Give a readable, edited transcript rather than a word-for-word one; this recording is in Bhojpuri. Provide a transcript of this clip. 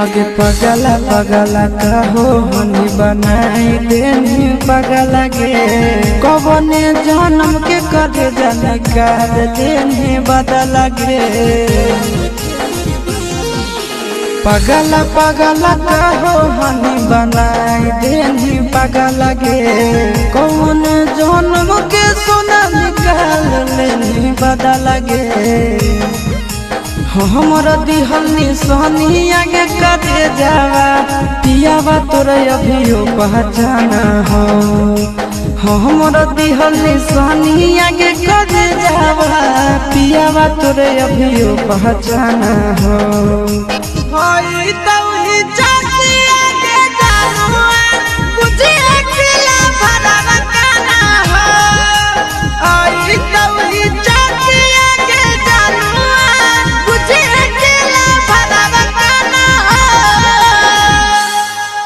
आगे पगला पगला कहो हनी बनाई देनी पगला गे कवने जन्म के कर जाने कर देनी बदला गे पगला पगला कहो हनी बनाई देनी पगला गे कौन जन्म के सोना निकाल लेनी बदला गे हमर दिहल निशानी आगे करे जावा पियावा तोरे अभियो पहचाना हो हमर दिहल निशानी आगे करे जावा पियावा तोरे अभियो पहचाना हो